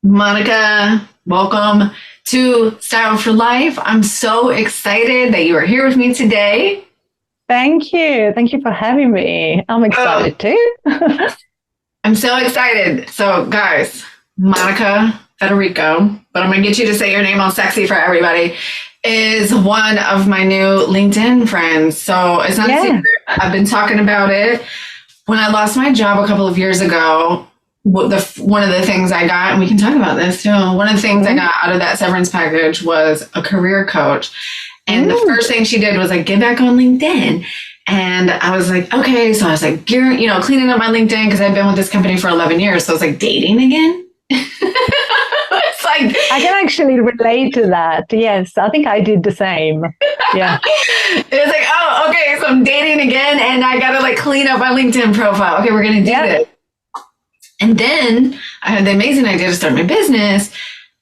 Monica, welcome to Style for Life. I'm so excited that you are here with me today. Thank you. Thank you for having me. I'm excited too. I'm so excited. So, guys, Monica Federico, but I'm going to get you to say your name all sexy for everybody, is one of my new LinkedIn friends. So, it's not a secret. I've been talking about it. When I lost my job a couple of years ago, one of the things I got, and we can talk about this too, one of the things I got out of that severance package was a career coach. And the first thing she did was like, get back on LinkedIn. And I was like, okay. So I was like, cleaning up my LinkedIn because I've been with this company for 11 years. So I was like, dating again? It's like, I can actually relate to that. Yes, I think I did the same. Yeah. It was like, oh, okay. So I'm dating again and I got to like clean up my LinkedIn profile. Okay, we're going to do this. And then I had the amazing idea to start my business.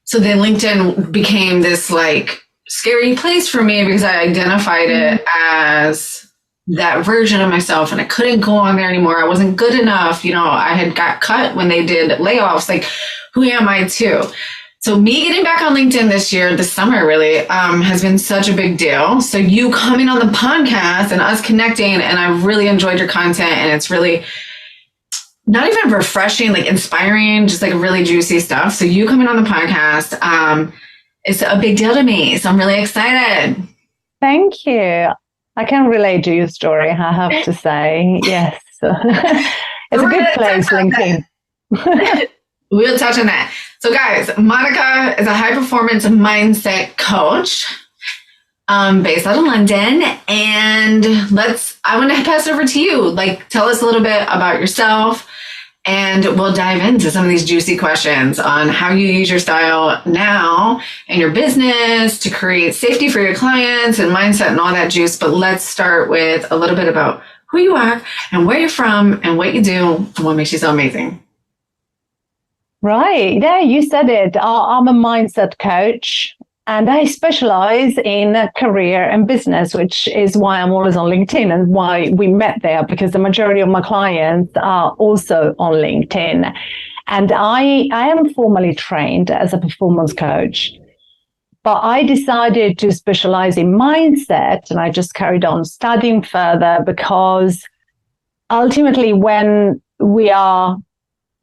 So then LinkedIn became this like scary place for me because I identified it as that version of myself and I couldn't go on there anymore. I wasn't good enough. I had got cut when they did layoffs. Like, who am I too? So me getting back on LinkedIn this summer really has been such a big deal. So you coming on the podcast and us connecting, and I really enjoyed your content, and it's really not even refreshing, like inspiring, just like really juicy stuff. So you coming on the podcast, it's a big deal to me. So I'm really excited. Thank you. I can relate to your story, I have to say. Yes. It's a good place, LinkedIn. We'll touch on that. So guys, Monica is a high performance mindset coach based out of London. And I want to pass it over to you. Like, tell us a little bit about yourself, and we'll dive into some of these juicy questions on how you use your style now in your business to create safety for your clients and mindset and all that juice. But let's start with a little bit about who you are and where you're from and what you do and what makes you so amazing. Right. Yeah, you said it. I'm a mindset coach. And I specialize in career and business, which is why I'm always on LinkedIn and why we met there, because the majority of my clients are also on LinkedIn. And I am formally trained as a performance coach, but I decided to specialize in mindset, and I just carried on studying further because ultimately when we are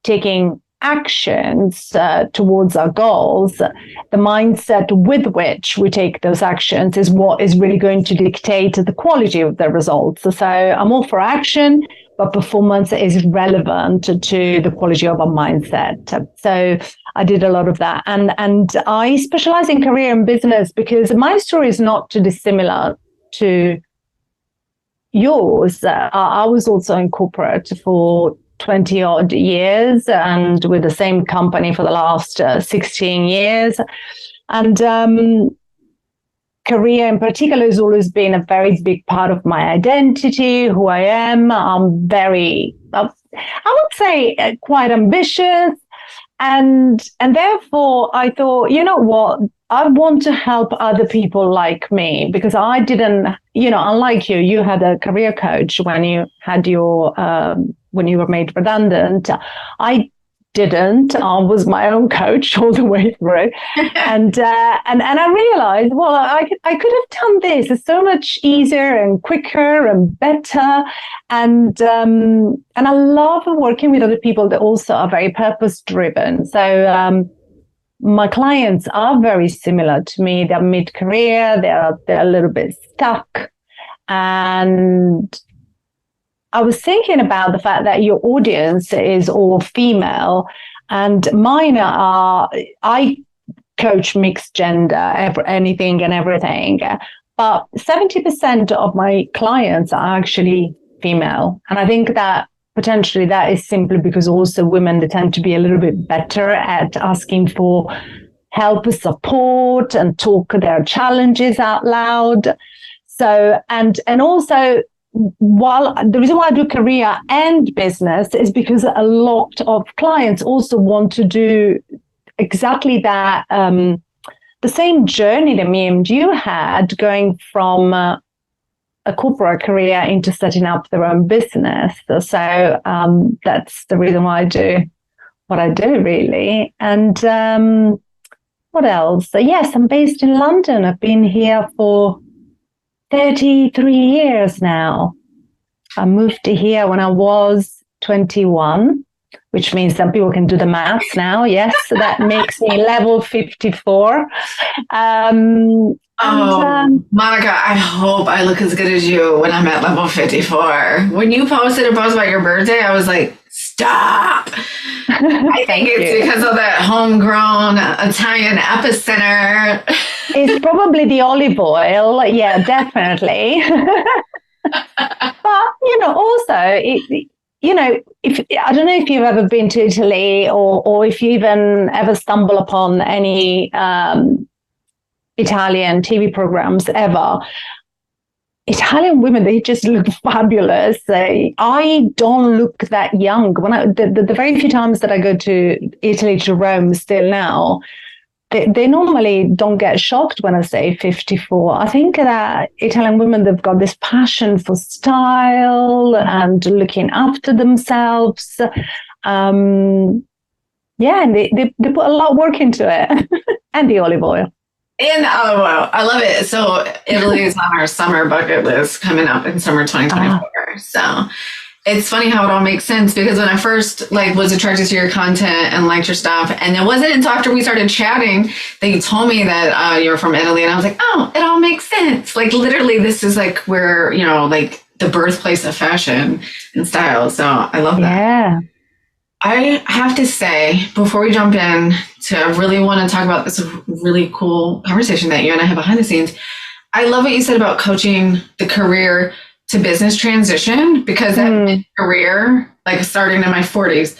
taking actions towards our goals, the mindset with which we take those actions is what is really going to dictate the quality of the results. So I'm all for action, but performance is relevant to the quality of our mindset. So I did a lot of that. And I specialize in career and business because my story is not too dissimilar to yours. I was also in corporate for 20 odd years and with the same company for the last 16 years. And career in particular has always been a very big part of my identity, who I am. I'm very, I would say, quite ambitious. And therefore I thought, you know what, I want to help other people like me, because I didn't, unlike you had a career coach when you had your, when you were made redundant. I didn't. I was my own coach all the way through. and I realized, well, I could have done this. It's so much easier and quicker and better. And I love working with other people that also are very purpose driven. So my clients are very similar to me. They're mid-career. They're a little bit stuck. And I was thinking about the fact that your audience is all female, and mine are, I coach mixed gender, anything and everything, but 70% of my clients are actually female. And I think that potentially that is simply because also women, they tend to be a little bit better at asking for help, support, and talk their challenges out loud. So, and also, while the reason why I do career and business is because a lot of clients also want to do exactly that, the same journey that me and you had, going from a corporate career into setting up their own business. So that's the reason why I do what I do, really. And what else? Yes, I'm based in London. I've been here for 33 years now. I moved to here when I was 21, which means some people can do the maths now. Yes, so that makes me level 54. Monica, I hope I look as good as you when I'm at level 54. When you posted a post about your birthday, I was like, stop. I think it's because of that homegrown Italian epicenter. It's probably the olive oil. Yeah, definitely. But, also, if I don't know if you've ever been to Italy or if you even ever stumble upon any Italian TV programs ever. Italian women, they just look fabulous. I don't look that young. When the very few times that I go to Italy, to Rome still now, they normally don't get shocked when I say 54. I think that Italian women, they've got this passion for style and looking after themselves. And they put a lot of work into it. And the olive oil. And olive oil. I love it. So Italy is on our summer bucket list coming up in summer 2024. So it's funny how it all makes sense, because when I first was attracted to your content and liked your stuff, and it wasn't until after we started chatting that you told me that you were from Italy, and I was like, oh, it all makes sense. Literally, this is where, the birthplace of fashion and style. So I love that. Yeah. I have to say, before we jump in I really want to talk about this really cool conversation that you and I have behind the scenes. I love what you said about coaching the career to business transition, because that mid-career, starting in my 40s,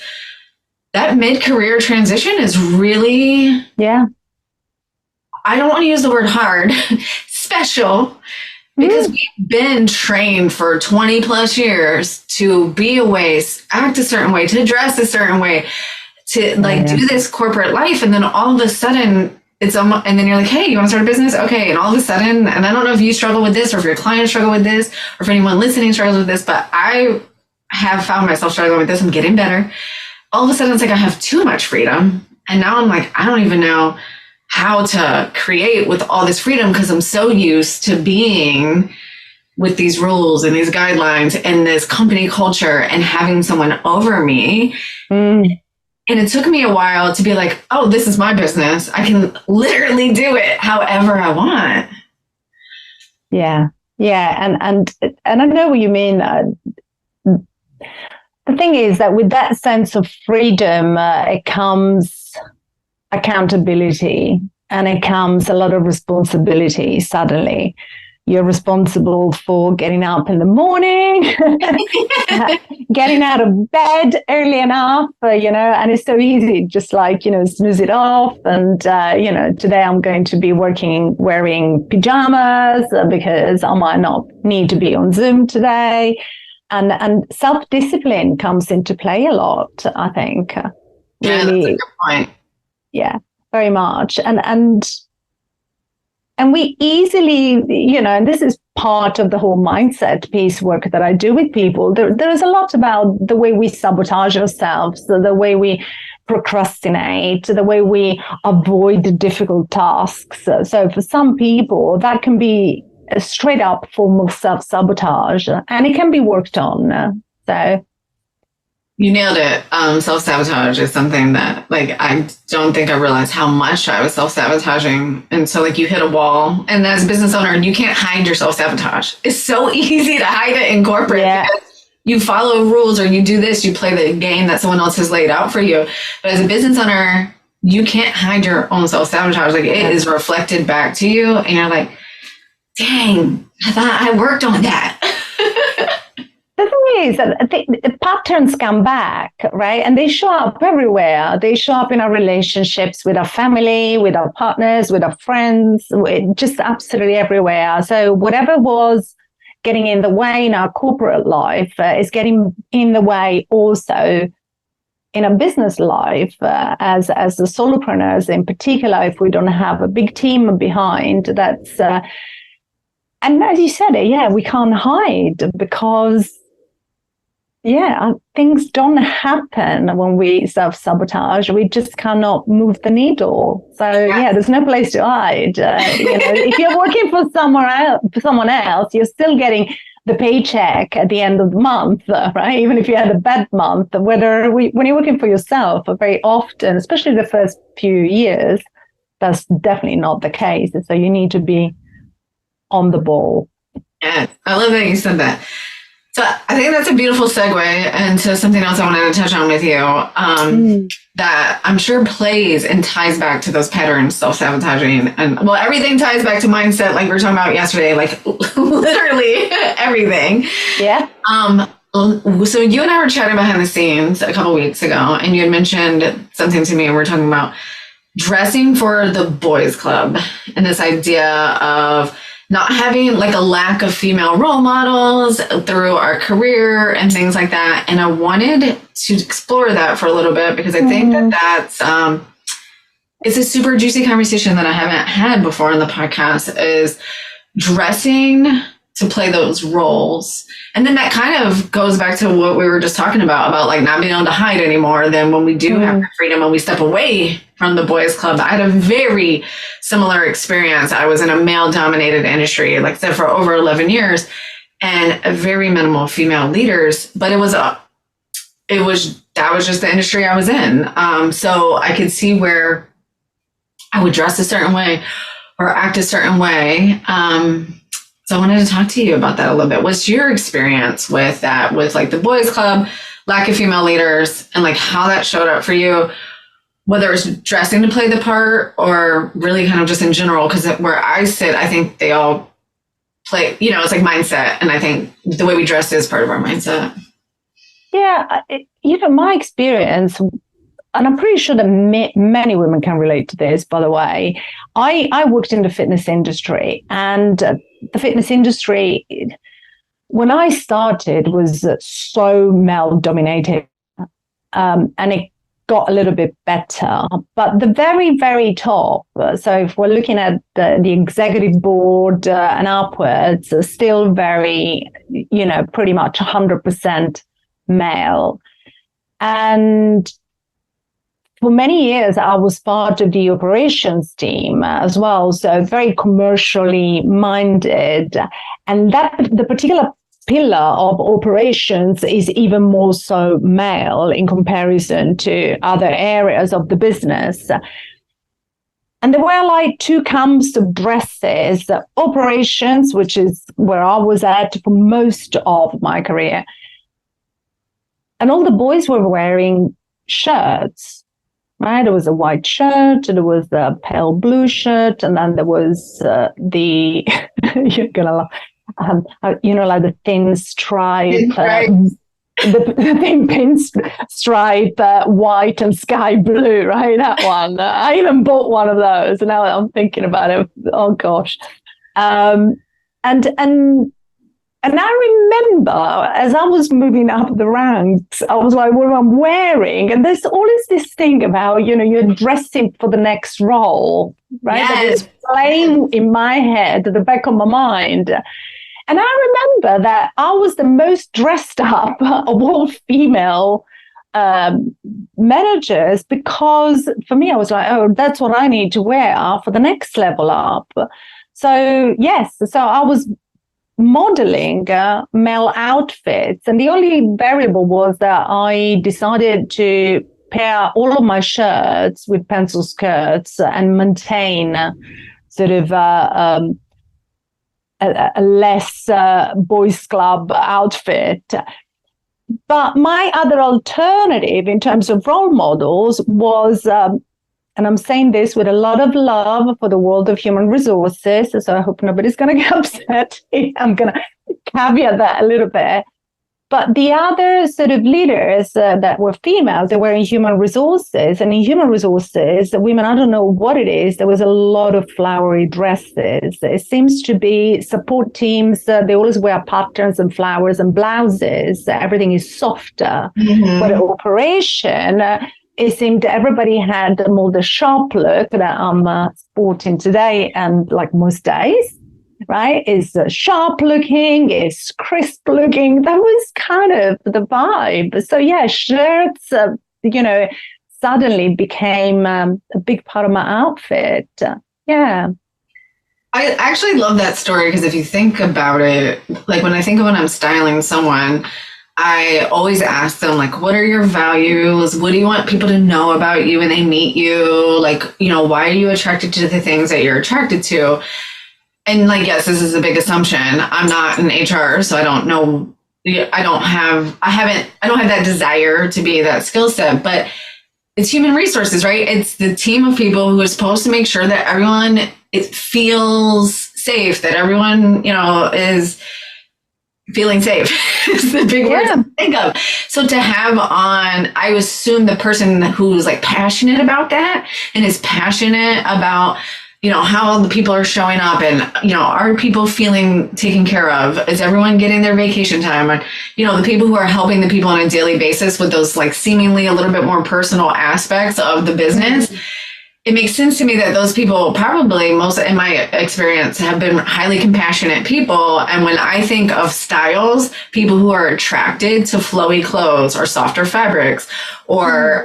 that mid-career transition is really, I don't want to use the word hard, special, because we've been trained for 20 plus years to be a way, act a certain way, to dress a certain way, to do this corporate life. And then all of a sudden and then you're like, hey, you want to start a business? Okay. And all of a sudden, and I don't know if you struggle with this or if your clients struggle with this or if anyone listening struggles with this, but I have found myself struggling with this. I'm getting better. All of a sudden, it's I have too much freedom. And now I'm I don't even know how to create with all this freedom, because I'm so used to being with these rules and these guidelines and this company culture and having someone over me. And it took me a while to be oh, this is my business. I can literally do it however I want. Yeah. Yeah. And I know what you mean. The thing is that with that sense of freedom, it comes accountability, and it comes a lot of responsibility. Suddenly you're responsible for getting up in the morning, getting out of bed early enough, and it's so easy, just snooze it off. And, today I'm going to be wearing pajamas because I might not need to be on Zoom today. And self-discipline comes into play a lot, I think. Yeah, really, that's a good point. Yeah, very much. And we easily, and this is part of the whole mindset piece work that I do with people. There is a lot about the way we sabotage ourselves, the way we procrastinate, the way we avoid difficult tasks. So for some people, that can be a straight up form of self-sabotage, and it can be worked on. So you nailed it. Self-sabotage is something that I don't think I realized how much I was self-sabotaging. And so you hit a wall, and as a business owner, you can't hide your self-sabotage. It's so easy to hide it in corporate because you follow rules, or you do this, you play the game that someone else has laid out for you. But as a business owner, you can't hide your own self-sabotage. It is reflected back to you, and you're like, dang, I thought I worked on that. The thing is that the patterns come back, right? And they show up everywhere. They show up in our relationships with our family, with our partners, with our friends, just absolutely everywhere. So whatever was getting in the way in our corporate life is getting in the way also in a business life, as the solopreneurs in particular. If we don't have a big team behind, that's and as you said it, we can't hide, because things don't happen when we self-sabotage. We just cannot move the needle. So there's no place to hide. If you're working for someone else, you're still getting the paycheck at the end of the month, right? Even if you had a bad month, when you're working for yourself, very often, especially the first few years, that's definitely not the case. So you need to be on the ball. Yeah, I love that you said that. So I think that's a beautiful segue into something else I wanted to touch on with you, that I'm sure plays and ties back to those patterns, self-sabotaging. And well, everything ties back to mindset, like we were talking about yesterday, like literally everything. Yeah. So you and I were chatting behind the scenes a couple weeks ago, and you had mentioned something to me, and we were talking about dressing for the boys club and this idea of not having like a lack of female role models through our career and things like that. And I wanted to explore that for a little bit because I think that's it's a super juicy conversation that I haven't had before in the podcast, is dressing to play those roles. And then that kind of goes back to what we were just talking about like not being able to hide anymore. Then when we do have freedom and we step away from the boys club, I had a very similar experience. I was in a male dominated industry, like I said, for over 11 years, and a very minimal female leaders, but that was just the industry I was in. So I could see where I would dress a certain way or act a certain way. So I wanted to talk to you about that a little bit. What's your experience with that, with like the boys club, lack of female leaders, and like how that showed up for you, whether it's dressing to play the part or really kind of just in general? Because where I sit, I think they all play, it's like mindset. And I think the way we dress is part of our mindset. Yeah. My experience, and I'm pretty sure that many women can relate to this, by the way. I worked in the fitness industry, and the fitness industry, when I started, was so male dominated, and it got a little bit better. But the very, very top, so if we're looking at the executive board and upwards, are still very, pretty much 100% male. And for many years, I was part of the operations team as well, so very commercially minded. And the particular pillar of operations is even more so male in comparison to other areas of the business. And there were like two camps of dresses: operations, which is where I was at for most of my career. And all the boys were wearing shirts. Right, there was a white shirt, there was a pale blue shirt, and then there was the you're gonna laugh, like the thin stripe, the thin pinstripe, white and sky blue. Right, that one. I even bought one of those. Now I'm thinking about it. Oh gosh, and I remember as I was moving up the ranks, I was like, what am I wearing? And there's always this thing about, you're dressing for the next role, right? Yes. That was playing in my head, at the back of my mind. And I remember that I was the most dressed up of all female managers, because for me, I was like, oh, that's what I need to wear for the next level up. So, yes, so I was modeling male outfits, and the only variable was that I decided to pair all of my shirts with pencil skirts and maintain sort of a less boys club outfit. But my other alternative in terms of role models was, and I'm saying this with a lot of love for the world of human resources, so I hope nobody's going to get upset. I'm going to caveat that a little bit. But the other sort of leaders that were females, they were in human resources. And in human resources, women, I don't know what it is, there was a lot of flowery dresses. It seems to be support teams, they always wear patterns and flowers and blouses. Everything is softer. But at operation, it seemed everybody had more the sharp look that I'm sporting today and like most days. right? Is sharp looking, is crisp looking. That was kind of the vibe. So yeah, shirts, suddenly became a big part of my outfit. Yeah. I actually love that story because if you think about it, like when I think of when I'm styling someone, I always ask them, like, what are your values? What do you want people to know about you when they meet you? Like, why are you attracted to the things that you're attracted to? And like, yes, this is a big assumption. I'm not in HR, so I don't know. I don't have that desire to be that skill set, but it's human resources, right? It's the team of people who are supposed to make sure that everyone, it feels safe, that everyone, is feeling safe. Is the big word to think of. So to have on, I assume the person who's like passionate about that and is passionate about, how the people are showing up and, are people feeling taken care of? Is everyone getting their vacation time? And, the people who are helping the people on a daily basis with those like seemingly a little bit more personal aspects of the business. It makes sense to me that those people probably, most in my experience, have been highly compassionate people. And when I think of styles, people who are attracted to flowy clothes or softer fabrics or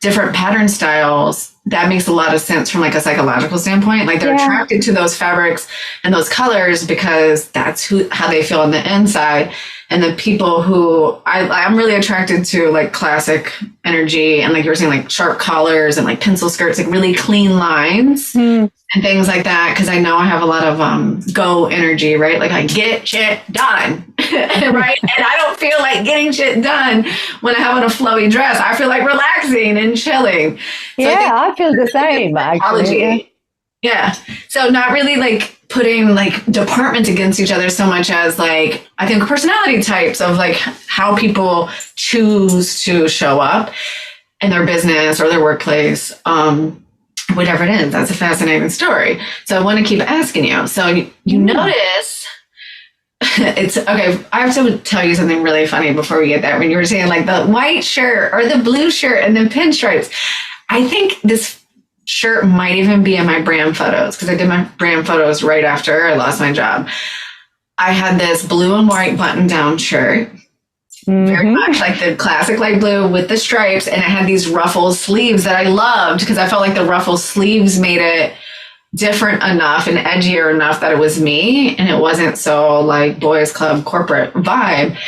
different pattern styles, that makes a lot of sense from like a psychological standpoint. Like they're attracted to those fabrics and those colors because that's how they feel on the inside. And the people who I'm really attracted to, like classic energy and like you were saying, like sharp collars and like pencil skirts, like really clean lines and things like that. Cause I know I have a lot of go energy, right? Like I get shit done, right? And I don't feel like getting shit done when I have on a flowy dress. I feel like relaxing and chilling. So I feel the same, actually. Yeah. So not really like putting like departments against each other so much as like, I think personality types of like how people choose to show up in their business or their workplace, whatever it is. That's a fascinating story. So I want to keep asking you. So you notice it's okay. I have to tell you something really funny before we get there. When you were saying like the white shirt or the blue shirt and the pinstripes, I think this shirt might even be in my brand photos because I did my brand photos right after I lost my job. I had this blue and white button down shirt, very much like the classic light blue with the stripes. And it had these ruffle sleeves that I loved because I felt like the ruffle sleeves made it different enough and edgier enough that it was me. And it wasn't so like boys club corporate vibe.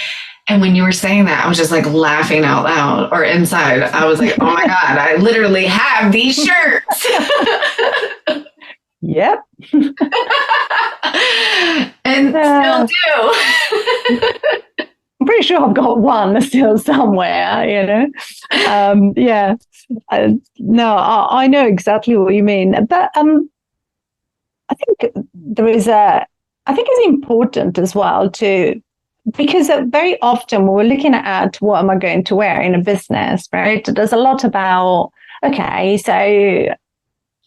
And when you were saying that, I was just like laughing out loud or inside. I was like, oh my God, I literally have these shirts. Yep. And still do. I'm pretty sure I've got one still somewhere, No, I know exactly what you mean. But I think I think it's important as well because very often when we're looking at what am I going to wear in a business, right? There's a lot about, okay, so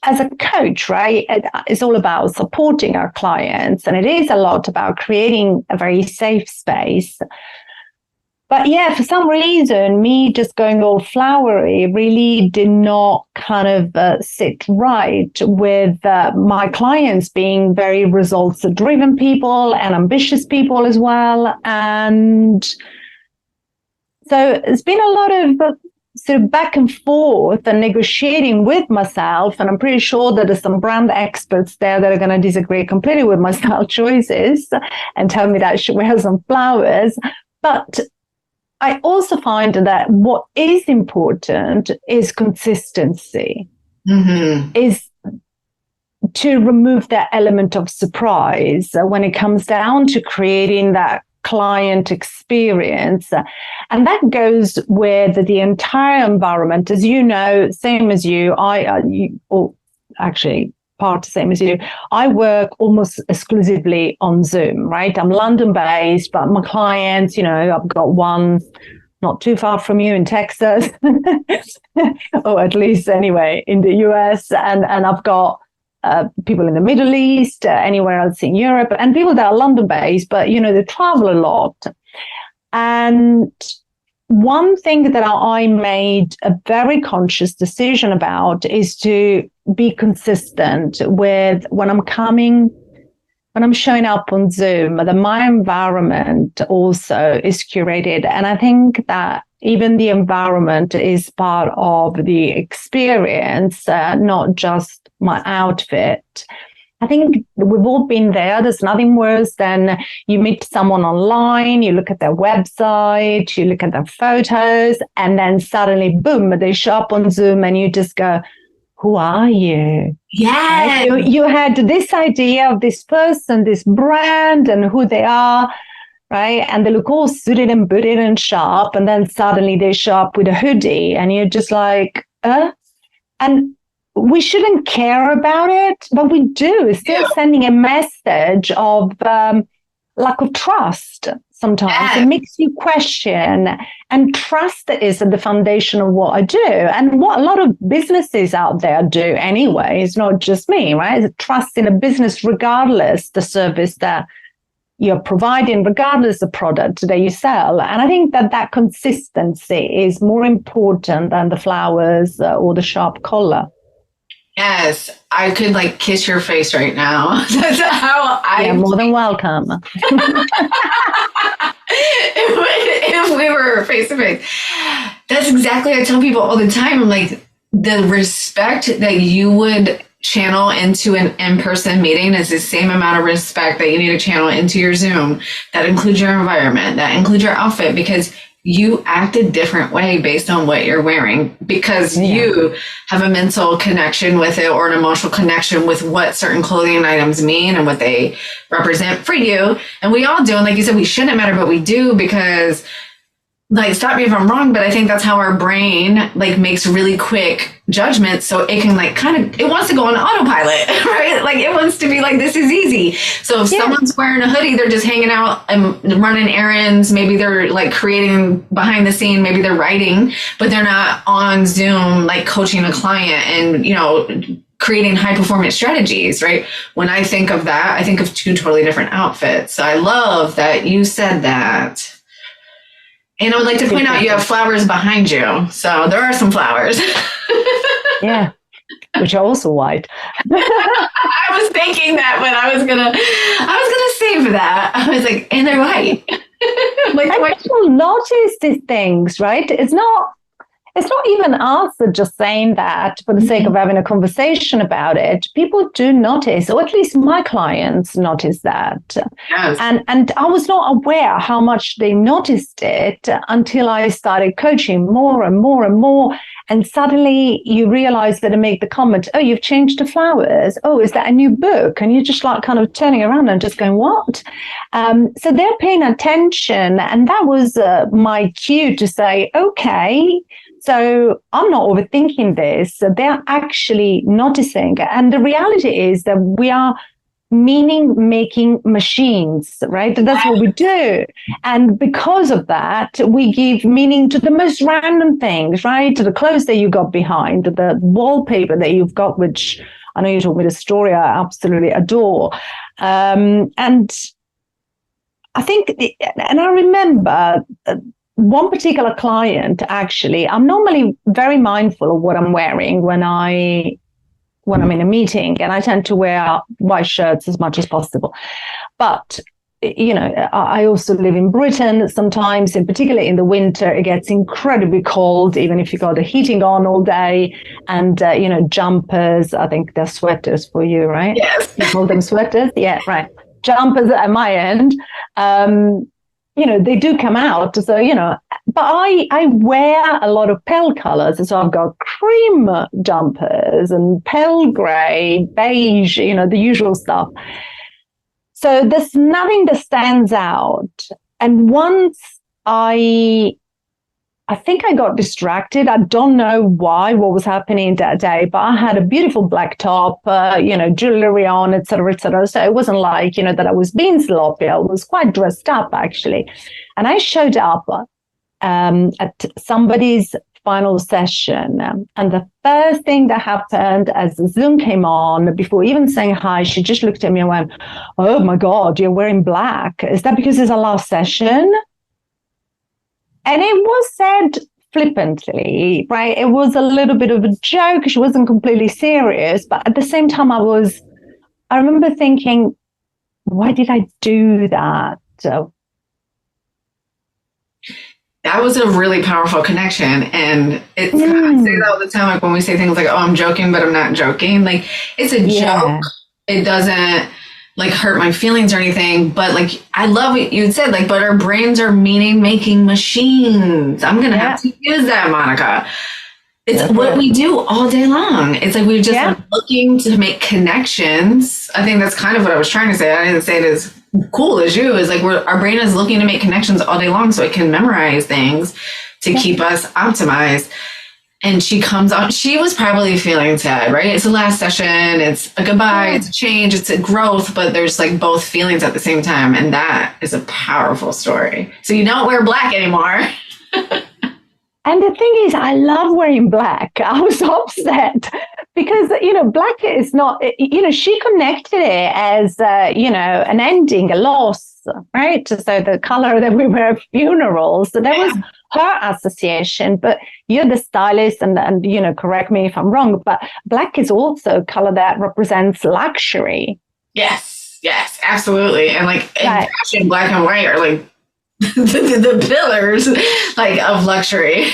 as a coach, right, it's all about supporting our clients. And it is a lot about creating a very safe space. But yeah, for some reason, me just going all flowery really did not kind of sit right with my clients being very results-driven people and ambitious people as well. And so it's been a lot of sort of back and forth and negotiating with myself. And I'm pretty sure that there's some brand experts there that are going to disagree completely with my style choices and tell me that I should wear some flowers. But I also find that what is important is consistency, is to remove that element of surprise when it comes down to creating that client experience. And that goes with the entire environment. As you know, same as you, part the same as you. I work almost exclusively on Zoom, right? I'm London based, but my clients, I've got one not too far from you in Texas, or at least anyway, in the US. And I've got people in the Middle East, anywhere else in Europe, and people that are London based, but, they travel a lot. And one thing that I made a very conscious decision about is to be consistent with when I'm coming when I'm showing up on Zoom, that my environment also is curated. And I think that even the environment is part of the experience, not just my outfit. I think we've all been there. There's nothing worse than you meet someone online, you look at their website, you look at their photos, and then suddenly, boom, they show up on Zoom and you just go, who are you? Yeah. Right? You had this idea of this person, this brand, and who they are, right? And they look all suited and booted and sharp, and then suddenly they show up with a hoodie, and you're just like, And we shouldn't care about it, but we do. It's still sending a message of lack of trust sometimes. Yeah. It makes you question, and trust is at the foundation of what I do and what a lot of businesses out there do anyway. It's not just me, right? It's trust in a business, regardless the service that you're providing, regardless the product that you sell. And I think that consistency is more important than the flowers or the sharp collar. Yes, I could like kiss your face right now. That's how Yeah, more than welcome. if we were face to face. That's exactly what I tell people all the time. I'm like, the respect that you would channel into an in-person meeting is the same amount of respect that you need to channel into your Zoom. That includes your environment, that includes your outfit, because you act a different way based on what you're wearing, because you have a mental connection with it or an emotional connection with what certain clothing items mean and what they represent for you. And we all do. And like you said, we shouldn't matter, but we do, because like, stop me if I'm wrong, but I think that's how our brain like makes really quick judgments. So it can like it wants to go on autopilot, right? Like it wants to be like, this is easy. So if someone's wearing a hoodie, they're just hanging out and running errands. Maybe they're like creating behind the scene, maybe they're writing, but they're not on Zoom, like coaching a client and, creating high performance strategies, right? When I think of that, I think of two totally different outfits. So I love that you said that. And I would like to point out you have flowers behind you. So there are some flowers. Yeah, which are also white. I was thinking that, but I was gonna save that. I was like, and they're white. Like, people notice these things, right? It's not even us just saying that for the sake of having a conversation about it. People do notice, or at least my clients notice that. Yes. And I was not aware how much they noticed it until I started coaching more and more and more. And suddenly you realize that I make the comment, oh, you've changed the flowers. Oh, is that a new book? And you're just like kind of turning around and just going, what? So they're paying attention. And that was my cue to say, okay, so I'm not overthinking this. They're actually noticing. And the reality is that we are meaning-making machines, right? That's what we do. And because of that, we give meaning to the most random things, right? To the clothes that you got behind, the wallpaper that you've got, which I know you told me the story I absolutely adore. And I think, and I remember one particular client, actually, I'm normally very mindful of what I'm wearing when I'm in a meeting, and I tend to wear white shirts as much as possible. But, I also live in Britain. Sometimes, in particular in the winter, it gets incredibly cold, even if you got the heating on all day. And, jumpers, I think they're sweaters for you, right? Yes. You call them sweaters? Yeah, right. Jumpers at my end. They do come out. So, but I wear a lot of pale colors. So I've got cream jumpers and pale gray, beige, the usual stuff. So there's nothing that stands out. And once I think I got distracted. I don't know why, what was happening that day, but I had a beautiful black top, jewelry on, et cetera, et cetera. So it wasn't like, that I was being sloppy. I was quite dressed up, actually. And I showed up at somebody's final session. And the first thing that happened as Zoom came on, before even saying hi, she just looked at me and went, oh my God, you're wearing black. Is that because it's our last session? And it was said flippantly, right? It was a little bit of a joke. She wasn't completely serious. But at the same time, I remember thinking, why did I do that? So, that was a really powerful connection. And it's, I say that all the time, like when we say things like, oh, I'm joking, but I'm not joking. Like, it's a joke. It doesn't like hurt my feelings or anything. But like, I love what you said, like, but our brains are meaning making machines. I'm going to have to use that, Monica. It's what we do all day long. It's like we're just like looking to make connections. I think that's kind of what I was trying to say. I didn't say it as cool as you. Is like our brain is looking to make connections all day long so it can memorize things to keep us optimized. And she comes on. She was probably feeling sad, right? It's the last session. It's a goodbye. It's a change. It's a growth. But there's like both feelings at the same time. And that is a powerful story. So you don't wear black anymore. And the thing is, I love wearing black. I was upset because, black is not, she connected it as, an ending, a loss, right? So the color that we wear at funerals, so that was her association. But you're the stylist and, correct me if I'm wrong, but black is also a color that represents luxury. Yes, absolutely. And like in fashion, black and white are like, the pillars like of luxury.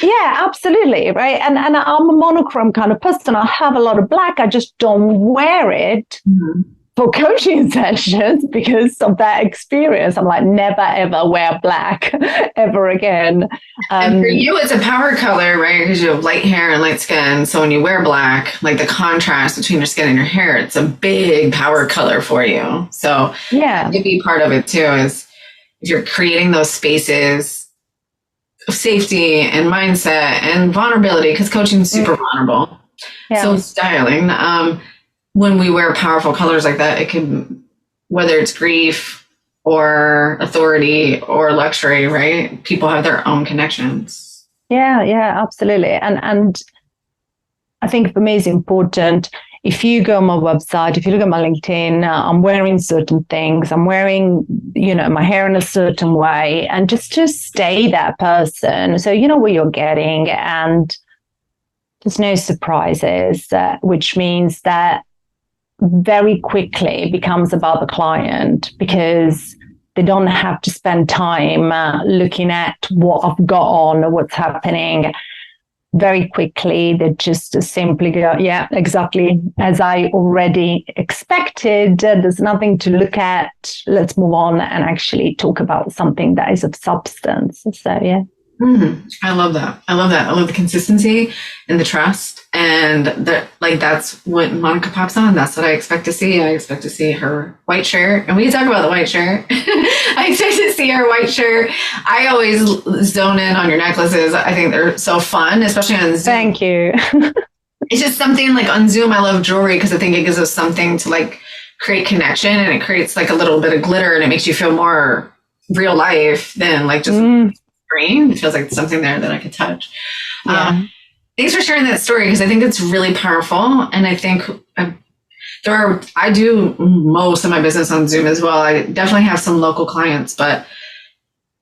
Yeah, absolutely, right. And I'm a monochrome kind of person. I have a lot of black. I just don't wear it for coaching sessions because of that experience. I'm like, never ever wear black ever again. And for you, it's a power color, right? Because you have light hair and light skin. So when you wear black, like the contrast between your skin and your hair, it's a big power color for you. So maybe part of it too is you're creating those spaces of safety and mindset and vulnerability, because coaching is super vulnerable. So styling, when we wear powerful colors like that, it can, whether it's grief or authority or luxury, right? People have their own connections. Yeah, absolutely. And I think for me it's important. If you go on my website, if you look at my LinkedIn, I'm wearing certain things. I'm wearing, my hair in a certain way, and just to stay that person. So you know what you're getting, and there's no surprises, which means that very quickly it becomes about the client, because they don't have to spend time looking at what I've got on or what's happening. Very quickly, they just simply go, yeah, exactly as I already expected. There's nothing to look at. Let's move on and actually talk about something that is of substance. So, yeah. I love that. I love the consistency and the trust. And that's what Monica pops on. That's what I expect to see. I expect to see her white shirt. And we can talk about the white shirt. I expect to see her white shirt. I always zone in on your necklaces. I think they're so fun, especially on Zoom. Thank you. It's just something like on Zoom, I love jewelry because I think it gives us something to like create connection, and it creates like a little bit of glitter, and it makes you feel more real life than like just screen. It feels like something there that I could touch. Thanks for sharing that story, because I think it's really powerful. And I think I do most of my business on Zoom as well. I definitely have some local clients, but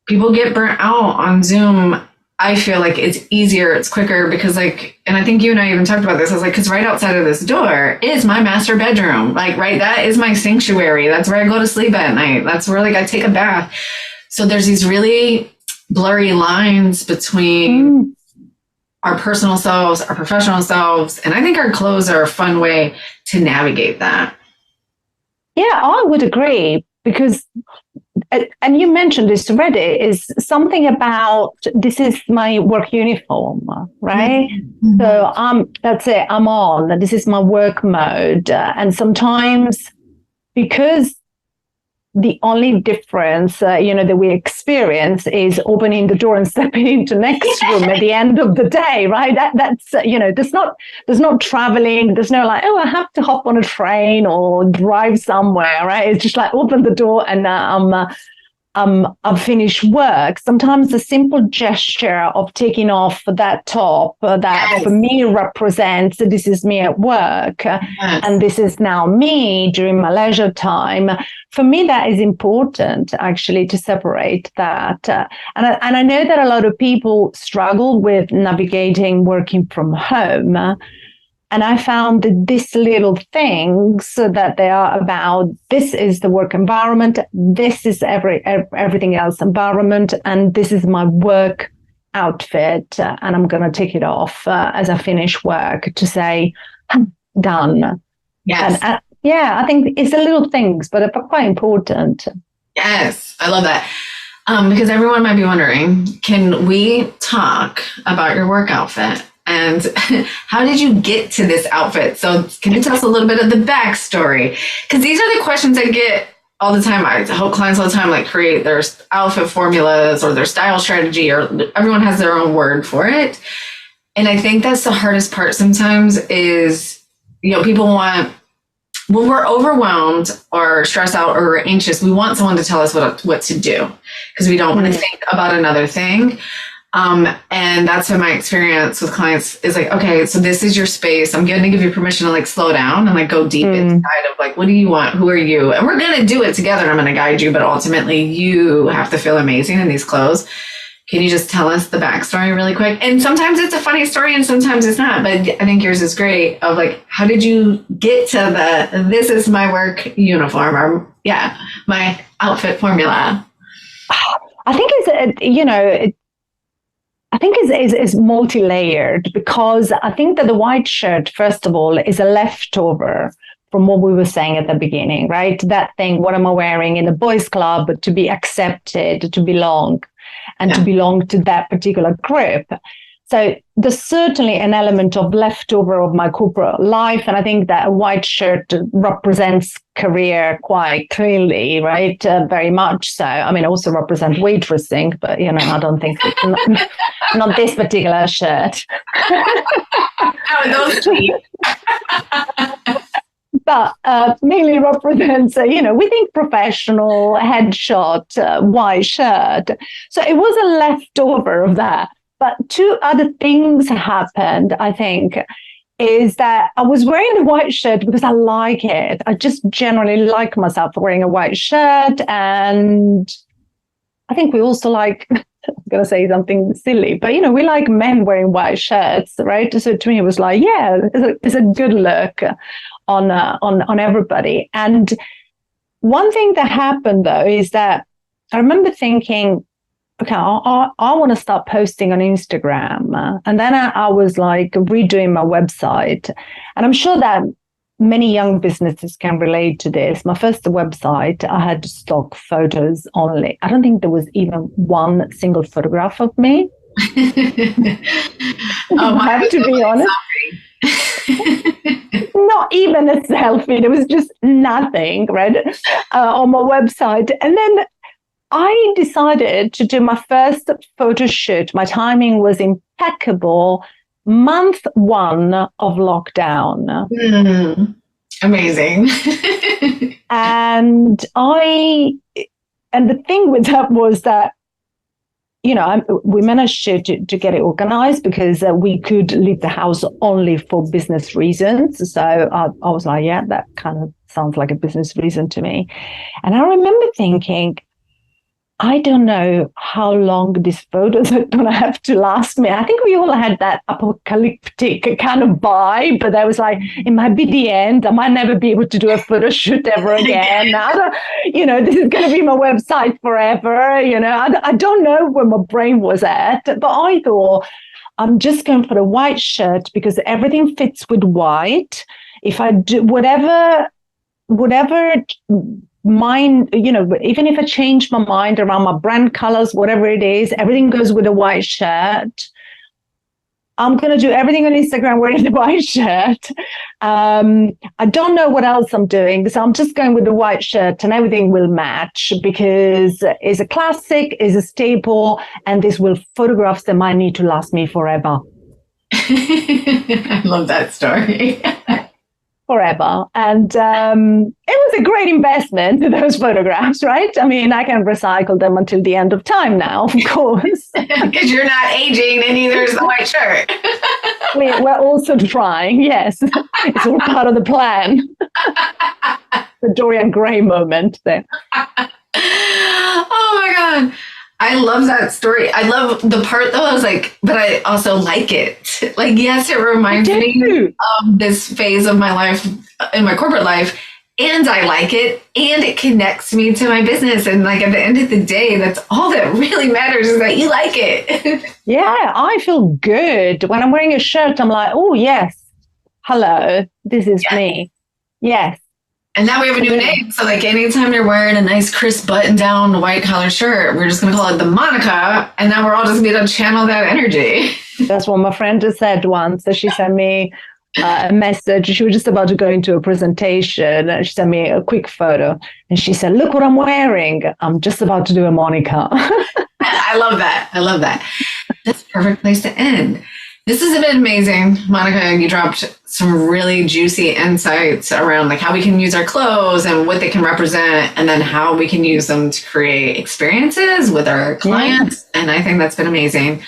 people get burnt out on Zoom. I feel like it's easier, it's quicker, because like, and I think you and I even talked about this. I was like, because right outside of this door is my master bedroom. Like, right, that is my sanctuary. That's where I go to sleep at night. That's where like I take a bath. So there's these really blurry lines between our personal selves, our professional selves. And I think our clothes are a fun way to navigate that. Yeah, I would agree, because, and you mentioned this already, is something about, this is my work uniform, right? So that's it, I'm on, this is my work mode. And sometimes, because the only difference, that we experience is opening the door and stepping into next room at the end of the day, right? That's there's not traveling. There's no like, oh, I have to hop on a train or drive somewhere, right? It's just like open the door and I've finished work. Sometimes the simple gesture of taking off that top that for me represents this is me at work and this is now me during my leisure time. For me, that is important actually to separate that. And I know that a lot of people struggle with navigating working from home. And I found that these little things that they are about, this is the work environment, this is everything else environment, and this is my work outfit. And I'm going to take it off as I finish work to say, I'm done. Yes. And yeah, I think it's the little things, but they're quite important. Yes, I love that. Because everyone might be wondering, can we talk about your work outfit? And how did you get to this outfit? So can you tell us a little bit of the backstory? Because these are the questions I get all the time. I help clients all the time, like create their outfit formulas or their style strategy, or everyone has their own word for it. And I think that's the hardest part sometimes is, people want, when we're overwhelmed or stressed out or anxious, we want someone to tell us what to do because we don't want to think about another thing. And that's been my experience with clients is like, okay, so this is your space. I'm going to give you permission to like slow down and like go deep inside of like, what do you want? Who are you? And we're going to do it together and I'm going to guide you. But ultimately you have to feel amazing in these clothes. Can you just tell us the backstory really quick? And sometimes it's a funny story and sometimes it's not, but I think yours is great of like, how did you get to this is my work uniform or my outfit formula? I think it's multi-layered because I think that the white shirt, first of all, is a leftover from what we were saying at the beginning, right? That thing, what am I wearing in the boys' club to be accepted, to belong, and to belong to that particular group. So there's certainly an element of leftover of my corporate life. And I think that a white shirt represents career quite clearly, right? Very much so. I mean, also represent waitressing, but, I don't think not this particular shirt. Those cheap. But mainly represents, we think professional, headshot, white shirt. So it was a leftover of that. But two other things happened, I think, is that I was wearing the white shirt because I like it. I just generally like myself wearing a white shirt. And I think we also like, I'm going to say something silly, but, we like men wearing white shirts, right? So to me, it was like, it's a good look on everybody. And one thing that happened, though, is that I remember thinking, okay, I want to start posting on Instagram. And then I was like redoing my website. And I'm sure that many young businesses can relate to this. My first website, I had stock photos only. I don't think there was even one single photograph of me. I have to be honest. Not even a selfie. There was just nothing, right, on my website. And then I decided to do my first photo shoot. My timing was impeccable. Month 1 of lockdown. Amazing. And the thing with that was that, we managed to get it organized because we could leave the house only for business reasons. So I was like, that kind of sounds like a business reason to me. And I remember thinking, I don't know how long these photos are going to have to last me. I think we all had that apocalyptic kind of vibe, but I was like, it might be the end. I might never be able to do a photo shoot ever again. This is going to be my website forever. I don't know where my brain was at, but I thought I'm just going for the white shirt because everything fits with white. If I do whatever mind, even if I change my mind around my brand colors, whatever it is, everything goes with a white shirt. I'm going to do everything on Instagram wearing the white shirt. I don't know what else I'm doing, so I'm just going with the white shirt and everything will match because it's a classic, it's a staple, and this will photographs that might need to last me forever. I love that story. Forever. And it was a great investment, those photographs, right? I mean, I can recycle them until the end of time now, of course. Because you're not aging and neither is the white shirt. We're also trying, yes. It's all part of the plan. The Dorian Gray moment there. Oh my God. I love that story. I love the part though. I was like, but I also like it. Like, yes, it reminds me of this phase of my life in my corporate life. And I like it. And it connects me to my business. And like at the end of the day, that's all that really matters is that you like it. Yeah, I feel good. When I'm wearing a shirt, I'm like, oh, yes. Hello, this is me. Yes. And now we have a new name. So like anytime you're wearing a nice crisp button down white collar shirt, we're just going to call it the Monica. And now we're all just going to channel that energy. That's what my friend just said once. So she sent me a message. She was just about to go into a presentation. And she sent me a quick photo. And she said, look what I'm wearing. I'm just about to do a Monica. I love that. I love that. That's a perfect place to end. This has been amazing. Monica, you dropped some really juicy insights around like how we can use our clothes and what they can represent, and then how we can use them to create experiences with our clients. Yeah. And I think that's been amazing.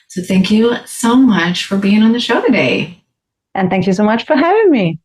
So thank you so much for being on the show today. And thank you so much for having me.